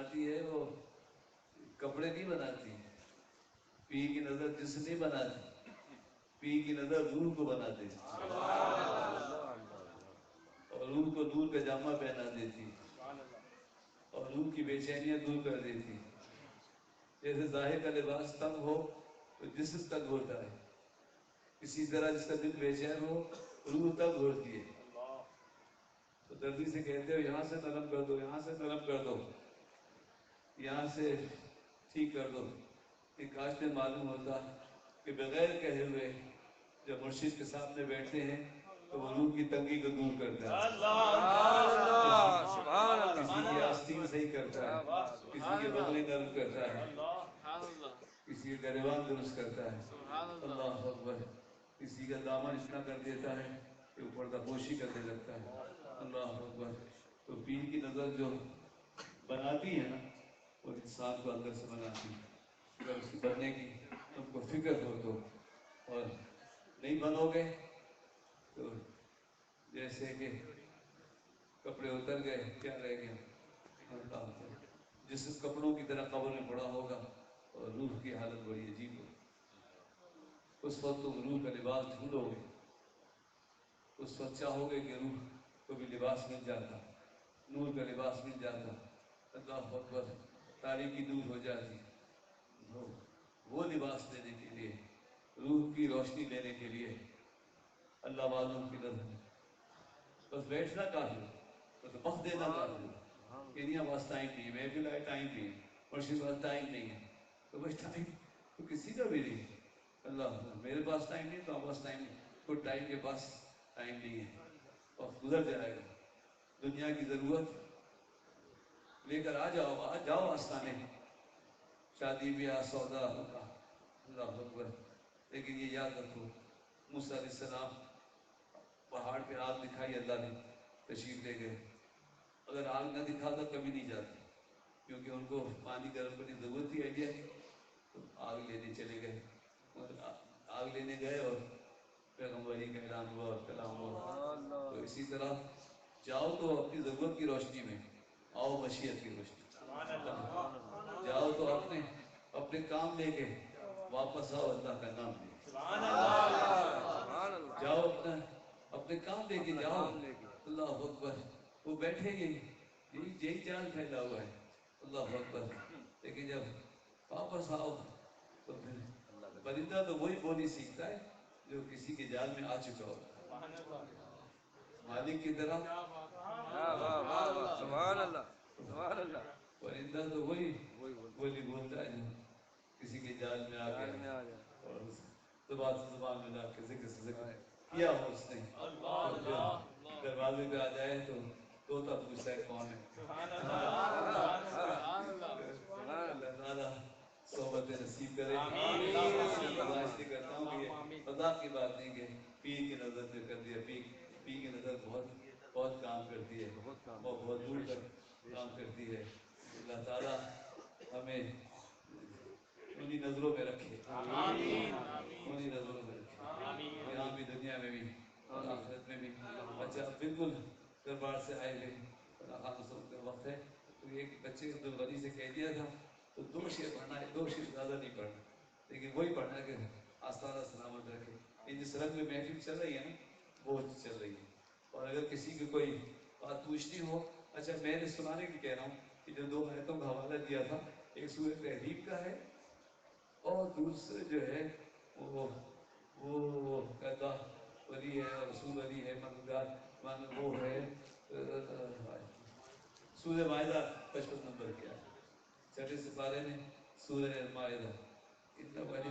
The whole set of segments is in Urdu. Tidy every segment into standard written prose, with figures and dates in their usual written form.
بناتی ہے وہ کپڑے نہیں بناتی، پیر کی نظر جسم نہیں بناتی، پیر کی نظر روح کو بنا دیتی اور روح کو نور کا جامع پہنا دیتی اور روح کی بے چینیاں دور کر دیتی. جیسے ظاہر کا لباس تنگ ہو تو جسم تنگ ہوتا ہے، اسی طرح جس کا دل بے چین ہو روح تنگ ہوتی ہے. تو دردی سے کہتے ہو یہاں سے نرم کر دو، یہاں سے نرم کر دو، یہاں سے ٹھیک کر دو. کہ کاش میں معلوم ہوتا کہ بغیر کہے ہوئے جب مرشد کے سامنے بیٹھتے ہیں تو وہ روح کی تنگی کو دور کرتا ہے، کسی کی آستین صحیح کرتا ہے، کسی کی بغلی نرم کرتا ہے، کسی کا گریبان درست کرتا ہے. اللہ اکبر. کسی کا دامن اتنا کر دیتا ہے کہ وہ پردہ پوشی کرنے لگتا ہے. اللہ اکبر. تو پیر کی نظر جو بناتی ہے نا وہ انسان کو اندر سے بناتی ہے. اگر اس کی بننے کی تم کو فکر ہو تو، اور نہیں بنو گے تو جیسے کہ کپڑے اتر گئے کیا رہ گیا. اللہ اکبر. جس کپڑوں کی طرح قبر میں پڑا ہوگا اور روح کی حالت بڑی عجیب ہوگی. اس وقت تم روح کا لباس ڈھونڈو گے، اس وقت چاہو گے کہ روح کو بھی لباس مل جاتا، نور کا لباس مل جاتا. اللہ اکبر. تاریکی دور ہو جاتی. وہ لباس دینے کے لیے، روح کی روشنی دینے کے لیے اللہ والوں کی نظر بس بیٹھنا کافی، بس وقت دینا کافی کہ نہیں ہمارا ٹائم نہیں ہے، محفل آئے ٹائم نہیں ہے، مرشد پاس ٹائم نہیں ہے. تو بس ٹائم تو کسی کا بھی نہیں. اللہ میرے پاس ٹائم نہیں تو آپ پاس ٹائم نہیں، کوئی ٹائم کے پاس ٹائم نہیں ہے. وقت گزر جائے گا. دنیا کی ضرورت لے کر آ جاؤ آستانے، شادی بیاہ سودا ہوگا. اللہ اکبر. لیکن یہ یاد رکھو موسیٰ علیہ السلام پہاڑ پہ آگ دکھائی اللہ نے تشریف لے گئے. اگر آگ نہ دکھاتا کبھی نہیں جاتے کیونکہ ان کو پانی گرم کرنے کی ضرورت تھی آئیڈیا کی. تو آگ لینے چلے گئے. آگ لینے گئے اور پیغمبری کا اعلان ہوا اور کلام ہوا. تو اسی طرح جاؤ تو اپنی ضرورت کی روشنی میں، آؤ مشیت کی روشنی. جاؤ تو اپنے کام لے کے، واپس آؤ اللہ کا نام لے کے. جاؤ اپنے کام لے کے جاؤ. اللہ اکبر. وہ بیٹھے یہی جال پھیلا ہوا ہے. اللہ اکبر. لیکن جب واپس آؤ تو پھر پرندہ تو وہی بولی سیکھتا ہے جو کسی کے جال میں آ چکا ہوتا ہے. مالک کی طرح پرندہ تو وہی بولی بولتا ہے جو کسی کے جال میں آ گیا اور زبان سے زبان ملا کے ذکر سے ذکر کیا ہو اس نے. دروازے پہ آ جائے تو طوطا پوچھتا ہے کون ہے. اللہ تعالیٰ صحبت نصیب کرے. گزارش کرتا ہوں کہ یہ مذاق کی بات نہیں کہ پیر کی نظر سے کر دیا. پیر کی نظر بہت کام کرتی ہے، وہ بہت دور تک کام کرتی ہے. اللہ تعالیٰ ہمیں انہی نظروں میں رکھے، انہی نظروں میں رکھے، یہاں بھی دنیا میں بھی اور آخرت میں بھی. اچھا بالکل دربار سے آئے ہوئے خان صاحب کا وقت ہے تو ایک بچے عبدالغنی سے کہہ دیا تھا تو 2 شعر پڑھنا ہے، 2 شعر زیادہ نہیں پڑھنا لیکن وہی پڑھنا ہے کہ آستانہ سلامت رکھے. یہ جس رنگ میں محفل چل رہی ہے نا وہ چل رہی ہے. اور اگر کسی کی کوئی بات پوچھنی ہو، اچھا میں نے سنانے کی کہہ رہا ہوں کہ جو 2 آیتوں کا حوالہ دیا تھا، ایک سورہ تحریم کا ہے اور دوسرے جو ہے وہ کہتا ولی ہے، رسول ولی ہے، مددگار وہ ہے سورہ مائدہ 55 نمبر کیا ہے 6 سپارے میں سورہ مائدہ. اتنا ولی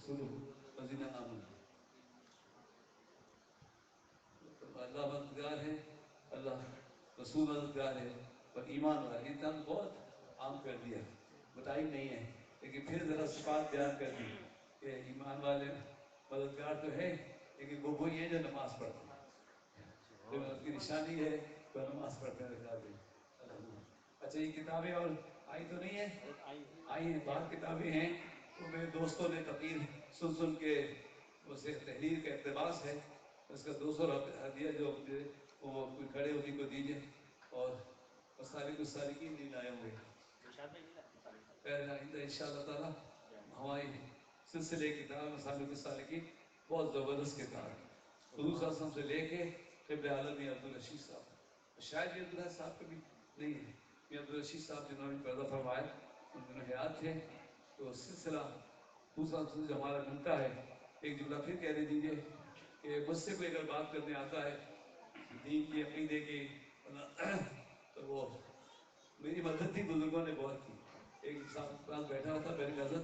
سنو مزینہ آمن. اللہ مددگار ہے، اللہ رسول مددگار ہے اور ایمان والے. اتنا بہت عام کر دیا، بتائی نہیں ہے لیکن پھر ذرا صفات بیان کر دی کہ ایمان والے مددگار تو ہے لیکن وہ وہی ہے جو نماز پڑھتے ہیں، جو اس کی نشانی ہے وہ نماز پڑھتے ہیں. اچھا یہ کتابیں اور آئی تو نہیں ہیں؟ آئی ہیں. بعض کتابیں ہیں تو میرے دوستوں نے تقریر سن کے اسے تحریر کا اقتباس ہے، اس کا 200 ہدیہ جو وہ کوئی کھڑے ہونے کو دیجیے. اور مسالک السالکین نہیں لائے ہوں گے. آئندہ انشاءاللہ تعالیٰ ہماری سلسلے کتاب مسالک السالکین بہت زبردست کتاب ہے. حضور صلی اللہ علیہ وسلم سے لے کے قبلہ عالم میاں عبدالرشید صاحب, شاید یہ عبداللہ صاحب کبھی نہیں ہے, میاں عبدالرشید صاحب جنہوں نے پیدا فرمائے ان دنوں حیات تھے. تو سلسلہ حضور صلی اللہ علیہ وسلم سے ہمارا ملتا ہے. ایک جملہ پھر کہہ دیجیے کہ مجھ سے کوئی اگر بات کرنے آتا ہے دین کی عقیدے کی تو وہ میری مدد بھی بزرگوں نے بہت کی. ایک انسان پاس بیٹھا تھا, میرے نظر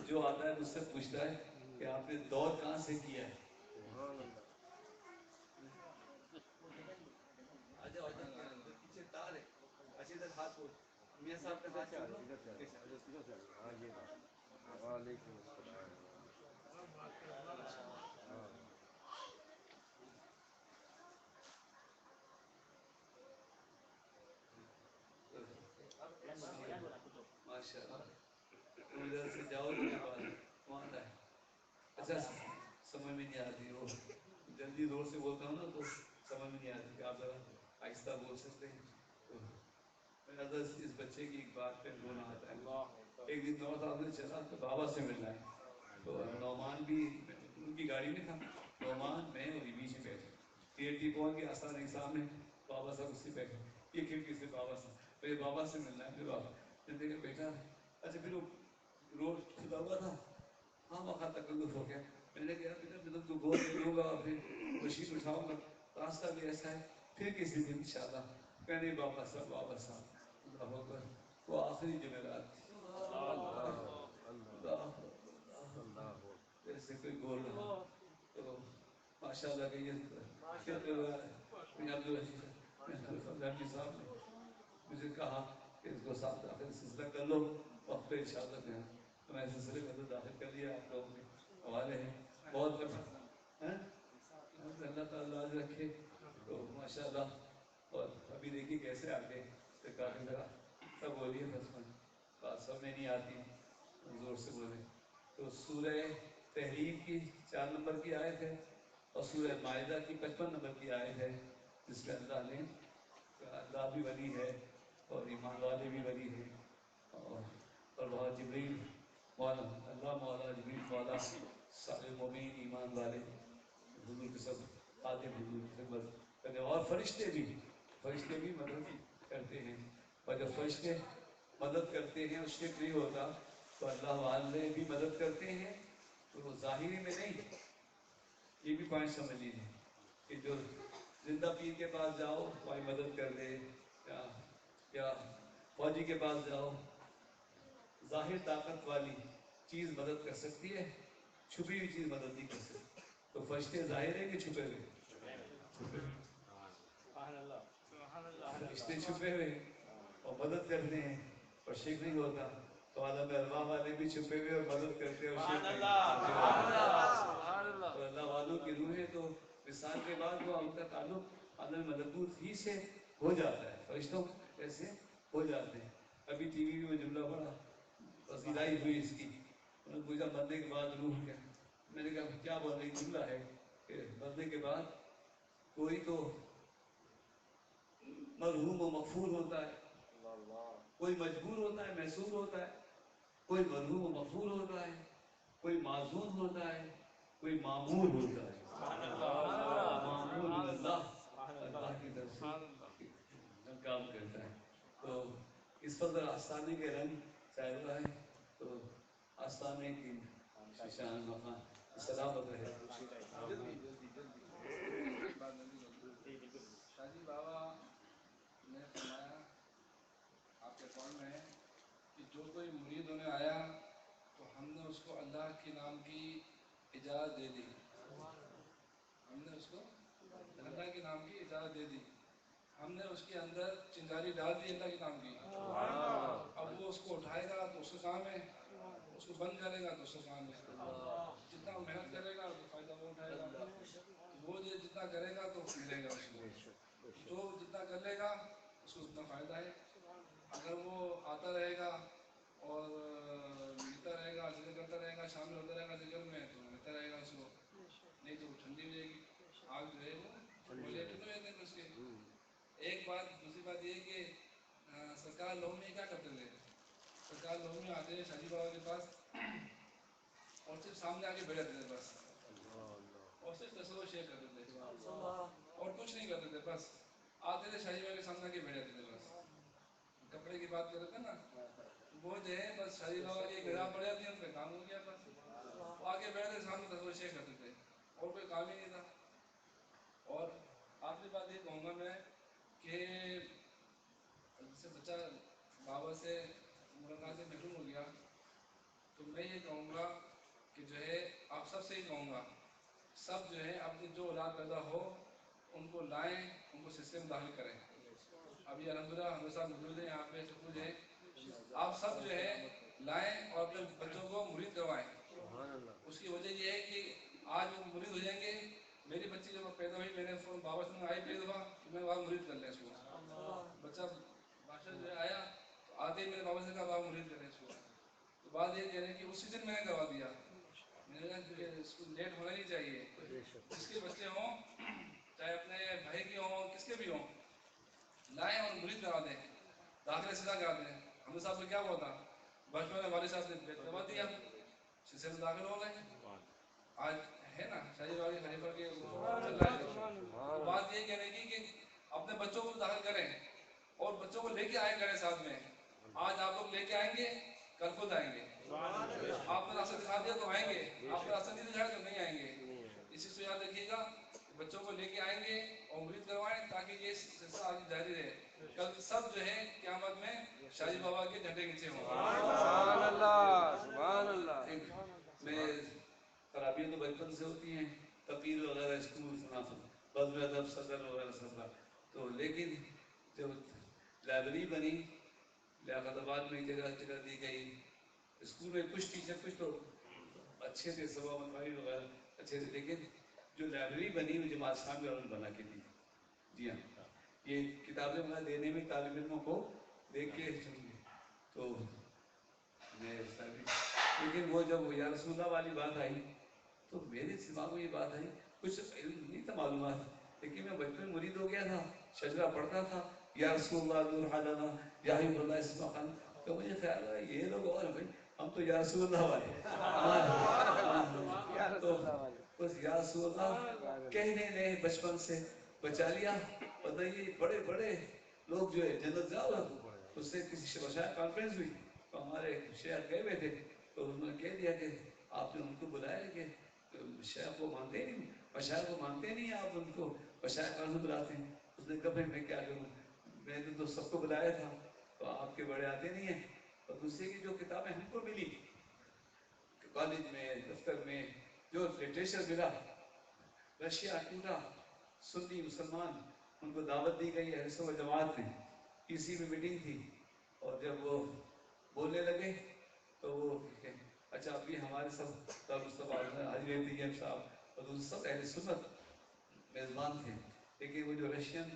جو آتا ہے مجھ سے پوچھتا ہے کہ آپ نے دور کہاں سے کیا ہے. پیچھے تار ہے, اچھا ادھر ہاتھ کو میاں صاحب کا ہاتھ چھوڑو. وعلیکم السلام. ماشاء اللہ ادھر سے جاؤ وہاں ہے. اچھا سمجھ میں نہیں آتی, وہ جلدی زور سے بولتا ہوں نا تو سمجھ میں نہیں آتی کہ آپ ذرا آہستہ بول سکتے ہیں. تو میرا اس بچے کی ایک بات پہ رونا آتا ہے. ایک دن 9 سال میں چلا تو بابا سے ملنا ہے. تو نعمان بھی ان کی گاڑی میں تھا, نعمان میں اور بیچ میں بیٹھے. TNT پہنچ کے آستانے کے سامنے بابا صاحب اس سے بیٹھے. یہ کھڑکی سے بابا صاحب, میرے بابا سے ملنا ہے. میرے بابا نے دیکھا بیٹھا. اچھا پھر وہ روڈ کھلا ہوا تھا, ہاں وہاں تکلف ہو گیا. میں نے کہا بیٹا میں تو گود لے لوں گا, پھر مشین اٹھاؤں گا, راستہ بھی ایسا ہے, پھر کسی دن انشاءاللہ. کہنے بابا صاحب بابا صاحب اللہ اکبر. وہ آخری جمعرات تھی. جیسے کوئی بول رہا تو ماشاء اللہ کہ عبدالرشید صاحب نے مجھے کہا کہ اس کو ساتھ داخل سلسلہ کر لو, وقت پہ انشاءاللہ میں تو میں سلسلے میں تو داخل کر لیا. آپ لوگوں کے حوالے ہیں بہت بڑا, اللہ تعالیٰ لاج رکھے. تو ماشاء اللہ. اور ابھی دیکھیے کیسے آگے سے کافی ذرا سب بولیے بس میں بات سب میں نہیں آتی, زور سے بولے. تو سورہ تحریم کی 4 نمبر کی آیت ہے اور سورہ مائدہ کی 55 نمبر کی آیت ہے, جس میں اللہ نے اللہ بھی ولی ہے اور ایمان والے بھی ولی ہیں. اور بہت جبریل مولا, اللہ مولا, جبریل مولا, سارے مومین ایمان والے حضور کے سب خادم حضور کی خدمت کرتے. اور فرشتے بھی مدد کرتے ہیں. اور جب فرشتے مدد کرتے ہیں اور شرک نہیں ہوتا تو اللہ والے بھی مدد کرتے ہیں. تو وہ ظاہری میں نہیں, یہ بھی پوائنٹ سمجھ لیجیے کہ جو زندہ پیر کے پاس جاؤ کوئی مدد کر دے, یا فوجی کے پاس جاؤ, ظاہر طاقت والی چیز مدد کر سکتی ہے, چھپی ہوئی چیز مدد نہیں کر سکتی. تو فرشتے ظاہر ہے کہ چھپے ہوئے؟ فرشتے چھپے ہوئے اور مدد کرتے ہیں اور شرک نہیں ہوتا. تو عالم ارواح والے بھی چھپے ہوئے اور مدد کرتے ہیں اور شرک نہیں ہوتا. اور اللہ والوں کی روحیں تو مثال کے بعد وہ ان کا تعلق عالم ملکوت ہی سے ہو جاتا ہے, فرشتوں ایسے ہو جاتے ہیں. ابھی ٹی وی میں جملہ پڑا, وزیرائی ہوئی اس کی, انہوں نے پوچھا مرنے کے بعد روح کیا. میں نے کہا کیا بول رہی جملہ ہے کہ مرنے کے بعد کوئی تو مرحوم و مغفور ہوتا ہے, کوئی مجبور ہوتا ہے محسور ہوتا ہے, کوئی مرحوم و مغفور ہوتا ہے, کوئی معذور ہوتا ہے, کوئی معمور ہوتا ہے. معمور من اللہ, اللہ کی طرف سے کام کرتا ہے. تو اس پر آستانے کے رنگ چاہے ہوا ہے تو آستانے کی شان مقام سلامت رہے. شاہی بابا نے فرمایا آپ کے قول میں ہے کہ جو کوئی مرید ہونے آیا تو ہم نے اس کو اللہ کے نام کی اجازت دے دی. ہم نے اس کو اللہ کے نام کی اجازت دے دی. ہم نے اس کے اندر چنگاری ڈال دی اللہ کے نام کی. اب وہ اس کو اٹھائے گا تو اس کا کام ہے, اس کو بند کرے گا تو اس کا کام ہے. جتنا محنت کرے گا تو فائدہ وہ اٹھائے گا. وہ جتنا کرے گا تو ملے گا اس کو, جو جتنا کر لے گا اس کو اتنا فائدہ ہے. اگر وہ آتا رہے گا اور ملتا رہے گا, ذکر کرتا رہے گا, شامل ہوتا رہے گا ذکر میں, تو ملتا رہے گا اس کو. نہیں تو ٹھنڈی ہو جائے گی آگ جو ہے وہ بولے تو نہیں رہتے اس کے. ایک بات دوسری بات یہ ہے کہ سرکار لوگ میں کیا کرتے تھے؟ سرکار لوگ میں آتے ہیں شاہی بابا کے پاس اور صرف سامنے آ کے بیٹھ جاتے تھے بس، اور صرف تصور شیئر کرتے تھے اور کچھ نہیں کرتے تھے، بس آتے تھے شاہی بابا کے سامنے آ کے بیٹھ جاتے تھے بس. کپڑے کی بات کرتے تھے نا، وہ جو ہے بس شاہی بابا کی نگاہ پڑ جاتی ہے، ان پہ کام ہو گیا بس. وہ آگے بیٹھتے سامنے تصور شیئر کرتے تھے اور کوئی کام ہی نہیں تھا. اور آخری بات یہ کہوں گا میں کہ جس سے بچہ بابا سے ملاقات سے محروم ہو گیا تو میں یہ کہوں گا کہ جو ہے آپ سب سے ہی کہوں گا، سب جو ہے اپنی جو اولاد پیدا ہو ان کو لائیں، ان کو سسٹم میں داخل کریں. ابھی الحمدللہ ہم صاحب موجود ہیں یہاں پہ سب کچھ ہے، آپ سب جو ہے لائیں اور اپنے بچوں کو مرید کروائیں. اس کی وجہ یہ ہے کہ آج وہ مرید ہو جائیں گے. میری بچی جب پیدا ہوئی میں نے فون بابا سے آئی پہ دفعہ کہ میں وہاں مرید کر لیں اس کو. بچہ بادشاہ جو ہے آیا تو آتے ہی میں نے بابا سے کہا وہاں مرید کر لیں اس کو. تو بات یہ کہہ رہے ہیں کہ اسی دن میں نے کروا دیا. میں نے کہا اس کو لیٹ ہونا نہیں چاہیے. جس کے بچے ہوں چاہے اپنے بھائی کے ہوں کس کے بھی ہوں لائیں اور مرید کرا دیں، داخلہ سیدھا کرا دیں. ہم صاحب نے کیا ہوا تھا بچپن میں والد صاحب نے کروا دیا، سلسلے میں داخل ہو گئے. آج ہے نا شاہی بابا کے خلیفہ کے چل رہا ہے. تو بات یہ کہنے کی کہ اپنے بچوں کو داخل کریں اور بچوں کو لے کے آئے کریں ساتھ میں. آج آپ لوگ لے کے آئیں گے کل خود آئیں گے. آپ نے راستہ دکھا دیا تو آئیں گے، آپ نے راستہ نہیں دکھایا تو نہیں آئیں گے. اسی سے یاد رکھیے گا بچوں کو لے کے آئیں گے اور مرید کروائیں تاکہ یہ سلسلہ آگے جاری رہے. کل سب جو ہے قیامت میں شاہی بابا کے جھنڈے نیچے ہوں. سبحان اللہ سبحان اللہ. میں خرابیاں تو بچپن سے ہوتی ہیں، تقریر وغیرہ اسکول بزم ادب صدر وغیرہ سب کا. تو لیکن جب لائبریری بنی لیاقت آباد میں جگہ دی گئی، اسکول میں کچھ ٹیچر کچھ تو اچھے تھے، صبح مکاری وغیرہ اچھے تھے، لیکن جو لائبریری بنی وہ جماعت اسلامی والوں نے بنا کے دی. جی ہاں، یہ کتابیں وغیرہ دینے میں طالب علموں کو دیکھ کے تو لیکن وہ جب یا رسول اللہ والی بات آئی تو میرے دماغ میں یہ بات آئی، کچھ علم نہیں تھا معلومات، لیکن میں بچپن مرید ہو گیا تھا، شجرہ پڑھتا تھا یا رسول اللہ نور حالنا یا حبیب اللہ اسمہ خان. تو مجھے خیال آیا یہ لوگ اور بھائی ہم تو یا رسول اللہ والے تو بس یا رسول اللہ کہنے نے بچپن سے بچا لیا. بتائیے بڑے بڑے لوگ جو ہے جنت جاؤ اس سے کسی بشایر کانفرنس ہوئی تو ہمارے شیخ گئے ہوئے تھے تو انہوں نے کہہ دیا کہ آپ نے ان کو بلایا کہ شیخ کو مانتے نہیں، بشایر کو مانتے نہیں، آپ ان کو بشایر کہاں بلاتے ہیں. اس نے کہا میں کیا کروں، میں نے تو سب کو بلایا تھا تو آپ کے بڑے آتے نہیں ہیں. اور دوسرے کی جو کتابیں ہم کو ملی کالج میں دفتر میں جو لٹریچر ملا، رشیا ٹوٹا، سنی مسلمان ان کو دعوت دی گئی اہل سنت جماعت میں. اسی میں میٹنگ تھی اور جب وہ بولنے لگے تو وہ اچھا ابھی ہمارے سب حاجی رحمت صاحب اور سب اہل سنت میزبان تھے، لیکن وہ جو رشین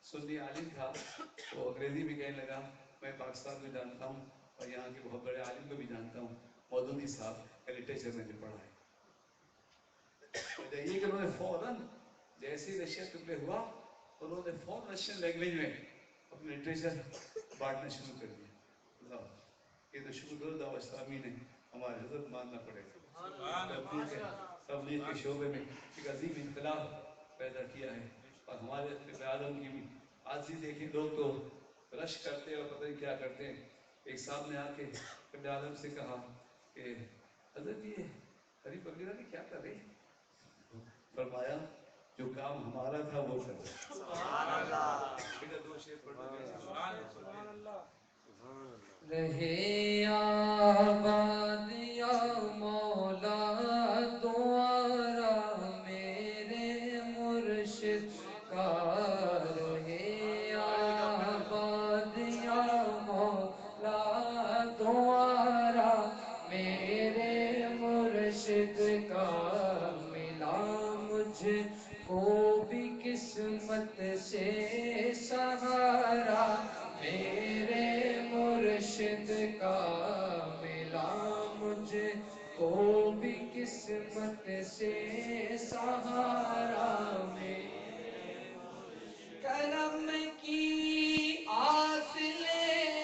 سنی عالم تھا وہ انگریزی بھی کہنے لگا میں پاکستان میں جانتا ہوں اور یہاں کے بہت بڑے عالم کو بھی جانتا ہوں، مودودی صاحب لٹریچر میں بھی پڑھا ہے. یہ کہ انہوں نے فوراً جیسے ہی رشیا ٹکڑے ہوا انہوں نے فوراً رشین لینگویج میں اپنے لٹریچر بانٹنا شروع کر دیا. اللہ یہ تو شکر کرو دعوت اسلامی نے ہمارے حضرت ماننا پڑے گا. تبلیغ کے شعبے میں ایک عظیم انقلاب پیدا کیا ہے اور ہمارے ابن آدم کی بھی آج ہی دیکھیں لوگ تو رش کرتے اور پتہ نہیں کیا کرتے ہیں. ایک صاحب نے آ کے ابن آدم سے کہا کہ حضرت یہ ہری پگڑی والے کیا کر رہے ہیں؟ فرمایا جو کام ہمارا تھا وہ کر رہے. سبحان اللہ. دو شعر پڑھ سبحان اللہ. رہے آباد یا مولا دوارا میرے مرشد کا، رہے آباد یا مولا دوارا میرے مرشد کا. ملا مجھ کو بھی قسمت سے سہارا میرے مرشد کا. ملا مجھ کو بھی قسمت سے سہارا میرے کرم کی آس لے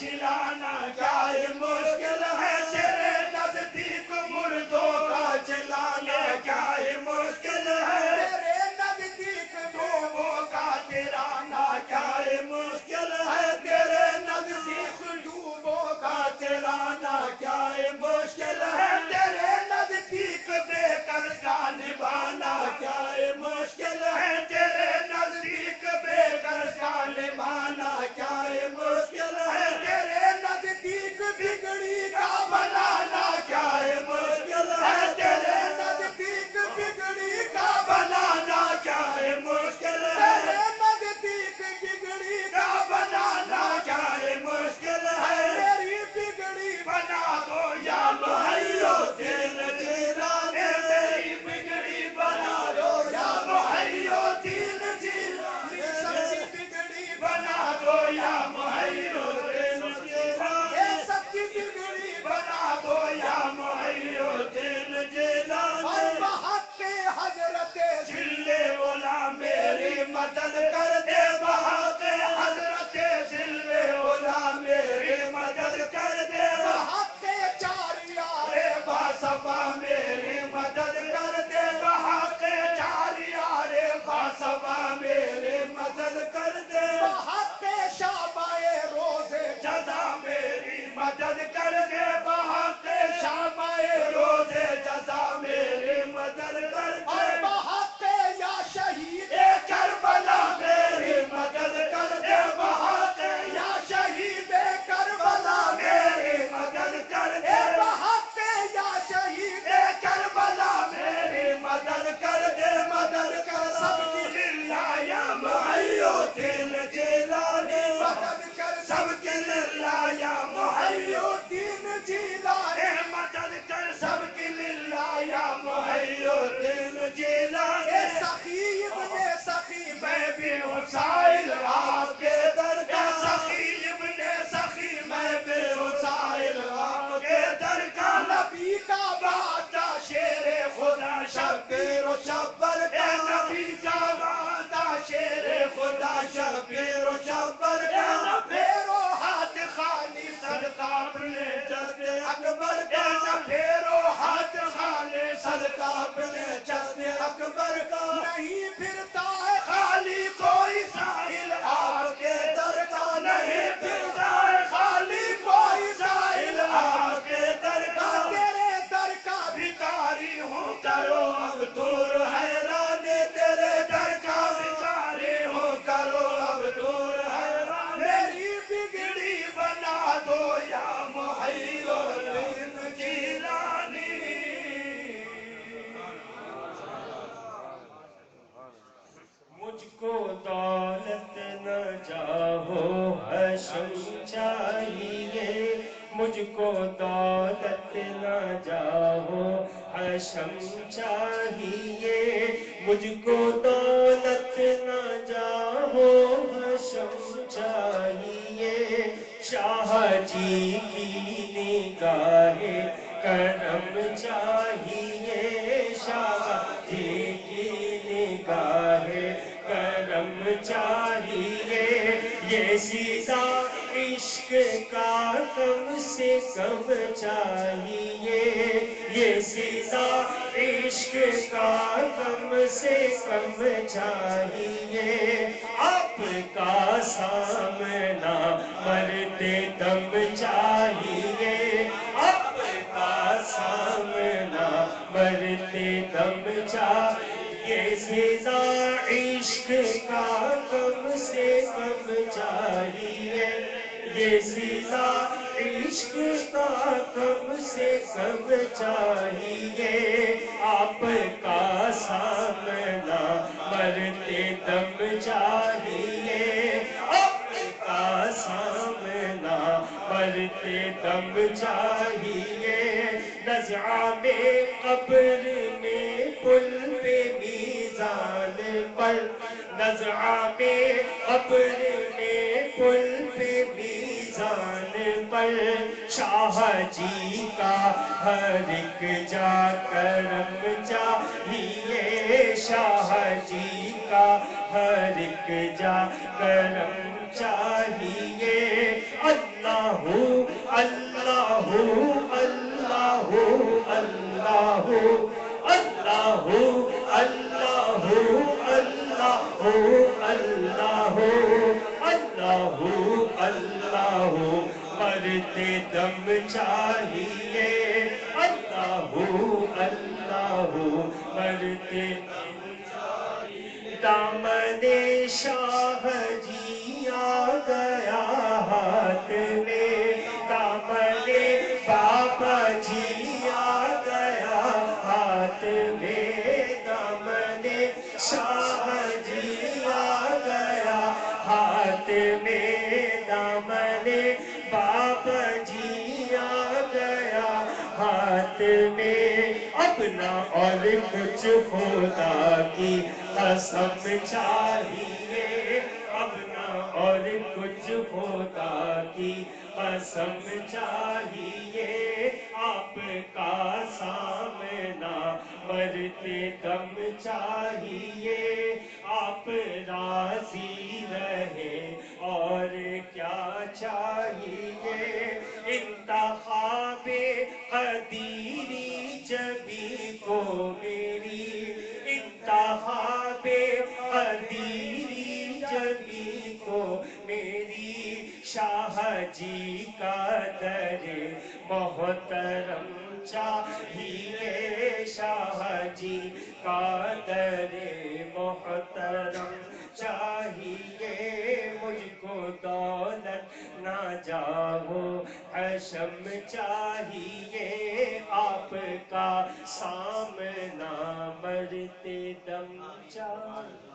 چلانا کیا مشکل ہے تیرے نزدیک مردوں کا چلانا کیا مشکل ہے تیرے نزدیک ڈوبوں کا چلانا کیا مشکل ہے تیرے نزدیک ڈوبوں کا چلانا کیا مشکل ہے تیرے نزدیک بے کر کا نبھانا کیا مشکل ہے تیرے نزدیک بے کر کا نبھانا کیا مشکل ہے تیرے نزدیک بگڑی کا بنانا کیا مشکل ہے تیرے نزدیک بگڑی کا بنانا کیا مشکل ہے تیرے نزدیک بگڑی کا بنانا کیا مشکل ہے میری بگڑی بنا دو یا محیو دین جیلانے میری بگڑی بنا دو یا محیو دین جیلانے سب کی بگڑی بنا دو یا محیو دین جیلانے سب کی بگڑی بنا دو یا محیو دین جیلانے اور بحق حضرت ذل اولا میری مدد کر دے بحق حضرت ذل اولا میری مدد کر دے بحق چاریارے باصفا میری مدد کر دے بحق چاریارے باصفا میری مدد کر دے بحق شابائے روز جزا میری مدد کر دے بحق شابائے روز جزا میری مدد کر دے اور بحق یا شہید کربلا میری مدد کر دے بحق یا شہید کربلا میری مدد کر دے بحق یا شہید کربلا میری مدد کر دے مدد کر سب کی للہ یا محیو دین جیلانے مدد کر سب کی للہ یا محیو دین جیلانے مدد کر سب کی للہ یا محیو دین جیلانے سخی ابن سخی میں بھی حسائل آپ کے در کا سخی ابن سخی میں بھی حسائل آپ کے در کا نبی کا وعدہ شیر خدا شبیر و شبر کا نبی کا وعدہ شیر خدا شبیر و شبر کا پھیرو ہاتھ خالی صدقہ اپنے جد اکبر کا پھیرو ہاتھ خالی صدقہ اپنے جد اکبر کا نہیں پھرتا ہے خالی کوئی ساحل آپ کے در کا نہیں پھرتا ہے خالی کوئی ساحل آپ کے در کا تیرے در کا بھکاری ہوں کرو اب دور حیران تیرے در کا بھکاری ہوں کرو اب دور حیران میری بگڑی بنا دو یا محیو دین جیلانی مجھ کو دولت نہ چاہو حشم چاہیے مجھ کو دولت نہ چاہو حشم چاہیے مجھ کو دولت نہ چاہو حشم چاہیے شاہ جی کی نگاہ کرم چاہیے شاہ جی کی نگاہ کرم چاہیے یہ سیدھا عشق کا کم سے کم چاہیے یہ سیدھا عشق کا کم سے کم چاہیے آپ کا سامنا مرتے دم چاہیے آپ کا سامنا مرتے دم چاہیے سیدھا عشق کا کم سے کم چاہیے یہ سیدھا عشق کا کم سے کم چاہیے آپ کا سامنا مرتے دم چاہیے آپ کا سامنا مرتے دم چاہیے نزعہ میں قبر میں پل پہ میزان پر نزعہ میں قبر میں پل پہ میزان پر شاہ جی کا ہر ایک جا کرم چاہیے شاہ جی کا ہر ایک جا کرم چاہیے اللہ اللہ اللہ اللہ اللہ اللہ اللہ اللہ مرتے دم چاہیے اللہ اللہ مرتے دامن شاہ جی آ گیا ہاتھ میں دامن بابا جی آ گیا ہاتھ میں دامن شاہ جی آ گیا ہاتھ میں دامن بابا جی آ گیا ہاتھ میں اپنا اور کچھ خدا کی قسم چاہیے اپنا اور کچھ خدا کی قسم چاہیے آپ کا سامنا مرتے دم چاہیے آپ راضی رہے اور کیا چاہیے انتخاب قدیری جبی کو میری انتخاب قدیری جبی کو میری شاہ جی کا در محترم چاہیے شاہ جی کا در محترم چاہیے مجھ کو دولت نہ جاؤ حشم چاہیے آپ کا سامنا مرتے دم چاہیے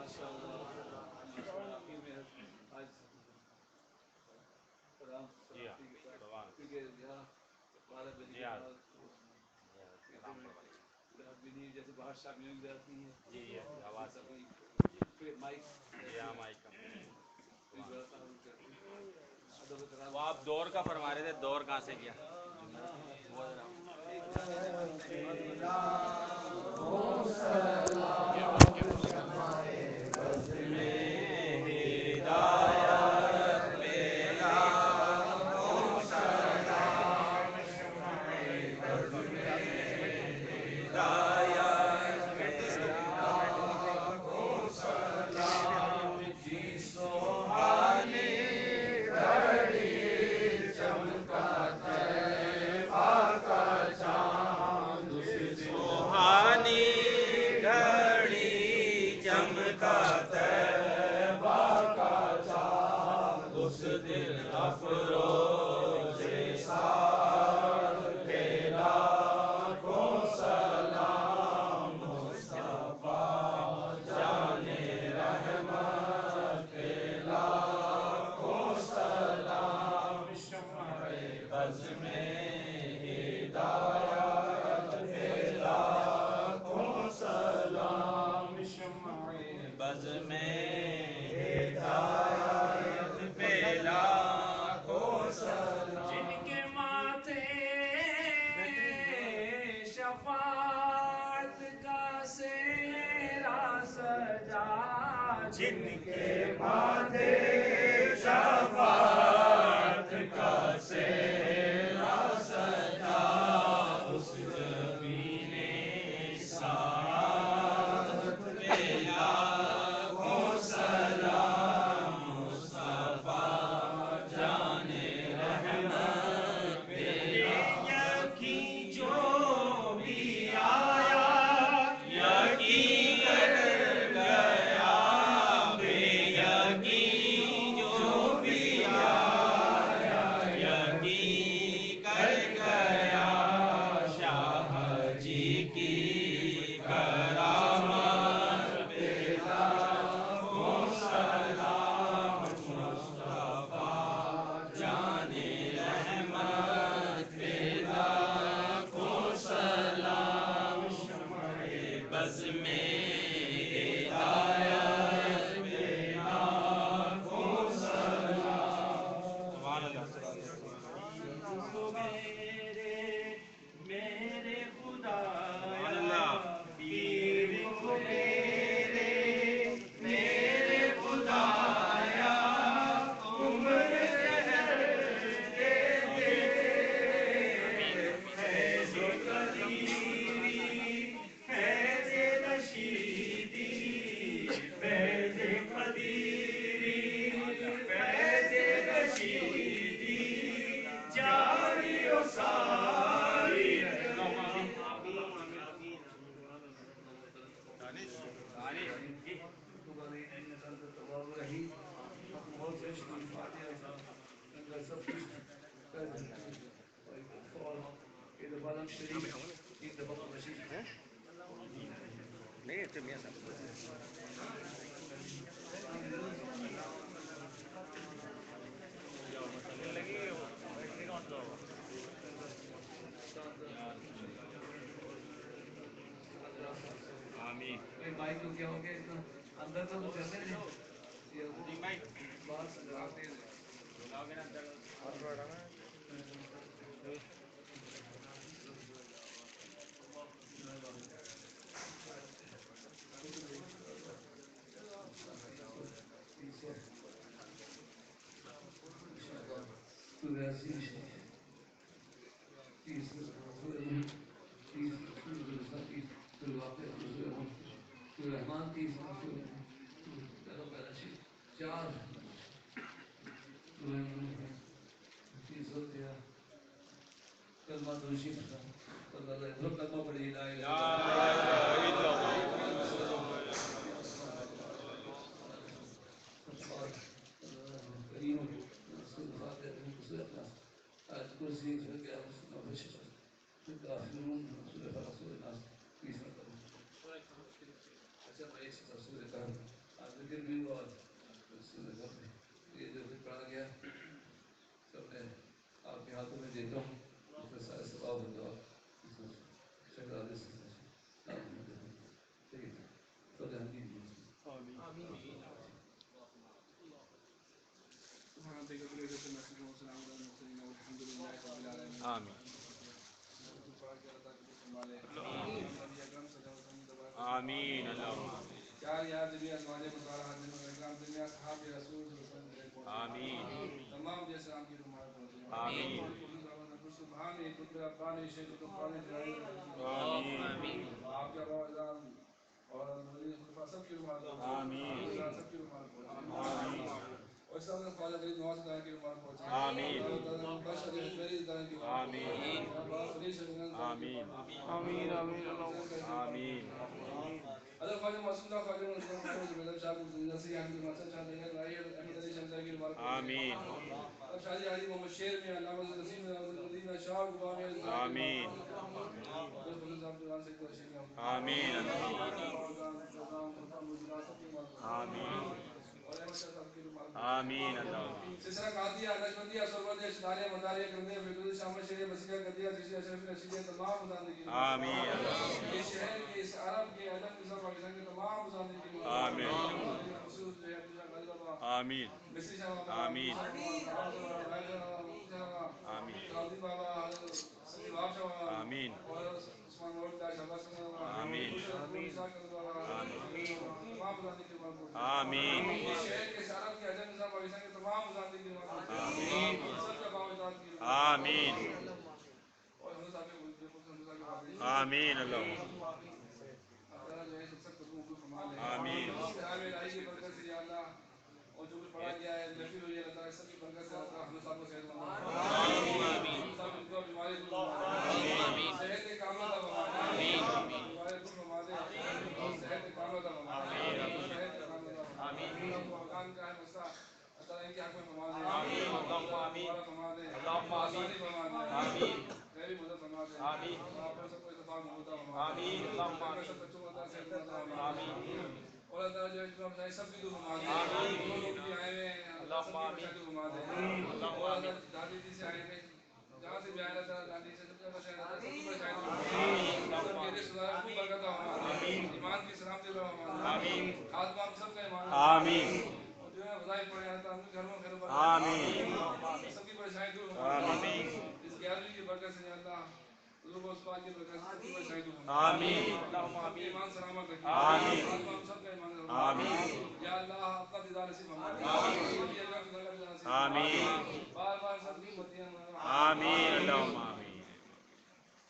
جیسے باہر شامل جاتی ہیں جی آواز وہ آپ دور کا فرما رہے تھے دور کہاں سے کیا جن کے ماتھے شفاعت کا سہرا سجا اس زمین سعادت پہ لاکھوں سلام مصطفیٰ جان رحمت پہ یقین جو بھی آیا یقین کر گیا بے یقین اندر سب کچھ کر دیتے ہیں اور ایک فور ایک دفعہ علم شریف ایک دفعہ مشید نہیں تو میں سب آمین بھائی کو کیا ہو گیا اتنا اندر تو کرنے دیں یہ باہر سے جواب دے دیں رحمان چار کلمہ دوشی کلمہ پڑھی لا الہ الا کریم رسول فاتح آج کرسی پھر گیا مسلمہ بشر پھر کافرون رسول رسول الناس بیس مرتبہ اچھا میں ایک رسول کا آج ذکر بھی ہوا رسول کا یہ جو بھی پڑھا گیا سب نے آپ کے ہاتھوں میں دیتا ہوں اس میں سارے ثواب ہوتا ہے شکر آدھے سے ٹھیک ہے خدا حمید آمین آمین اللہم آمین تمام جیسے آپ کی رمارت آمین سبحان قدر افغان شیخ قرآن آمین آپ کے علاوہ اور سب کی رمارت آمین سب کی رمارت آمین اور سب نے خواجہ غریب نواز اللہ کی رمارت پہنچا آمین بشر میری اللہ کی آمین آمین آمین آمین آمین حضرت خواجہ معصوم اللہ خواجہ مدد صاحب نصیر احمد مسعود صاحب نے رائی احمد علی شمس کی رمارت آمین شاہی علی محمد شیر میں علامہ نسیم مدینہ شاہ غلام آمین آمین آمین آمین اللہم سلسلہ قادریہ نقشبندیہ سربندیہ شداریہ مداریہ گرندیہ فیضوری شامل شریعہ مسیحہ گدیہ جشیہ اشرف نشیدیہ تمام مزاندی کی آمین یہ شہر کے اس عرب کے عجم نظام پاکستان کے تمام مزاندی کی آمین آمین مصری شاہ آمین آمین راضی بابا سلیم آپ شاہ آمین اور عثمان نور کا شہباز آمین تمام مزاندی کی آمین یہ شہر کے اس عرب کے عجم نظام پاکستان کے تمام مزاندی کی آمین سب کا باوجود کی آمین اور ہم صاحب کے آمین اللہم آمین الہی کی برکت سے یا اللہ اور جو کچھ پڑھا گیا ہے محفل ہوئی ہے اللہ تعالیٰ سب کی برکت سے اللہ ہم صاحب کو صحت مند آمین صاحب ان کو بیماری دور آمین صحت کاملہ عطا فرما آمین بیماری دور فرما دے صحت کاملہ عطا فرما آمین صحت کاملہ عطا فرما آمین مکان کا ہے مسئلہ اللہ تعالیٰ ان کی حق میں فرما دے آمین اللہم آمین فرما دے اللہم آمین فرما دے آمین غیبی مدد فرما دے آمین آپ پر سب کو اتفاق محمود فرما آمین اللہم آمین سب بچوں کو صحت مند آمین اور اللہ تعالیٰ جو ہے سب کی دعا فرما دے آمین جو لوگ بھی آئے ہوئے ہیں اللہ سب کی بچائی دعا فرما دے اور اللہ دادی جی سے آئے تھے جہاں سے بھی آئے اللہ تعالیٰ دادی سے سب کا بچائی اللہ سب کی بچائی دعا فرما دے سب کے رشتہ دار کو برکت فرما دے ایمان کی سلامتی فرما دے آمین خاتمہ سب کا ایمان آمین اور جو ہے وظائف پڑھے اللہ تعالیٰ گھروں میں خیر برکت آمین سب کی بچائی دعا فرما دے اس گیارہویں کی برکت سے اللہ لوگ اس پاک کی برکت سے سب کی بچائی دعا فرما دے آمین سب کے ایمان سلامت رکھے آمین خاتمہ سب کا ایمان آمین یا اللہ آپ کا دیدار نصیب فرما دے آمین بار بار سب کی امتیاں آمین اللہم آمین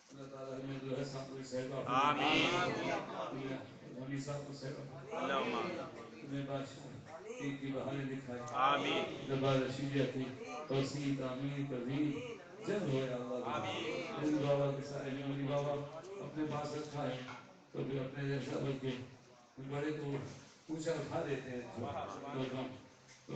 اللہ تعالیٰ ہمیں جو ہے سب کو صحت آمین ہمیں سب کو صحت اللہم آمین تمہیں بادشاہ عید کی بہاریں دکھائے آمین دربار رشیدیہ کی توسیع تعمیر ترمیم جب ہو یا اللہ ان بابا کے سارے میموری بابا اپنے پاس رکھا ہے تو پھر اپنے جیسا بلکہ بڑے کو اونچا اٹھا دیتے ہیں تو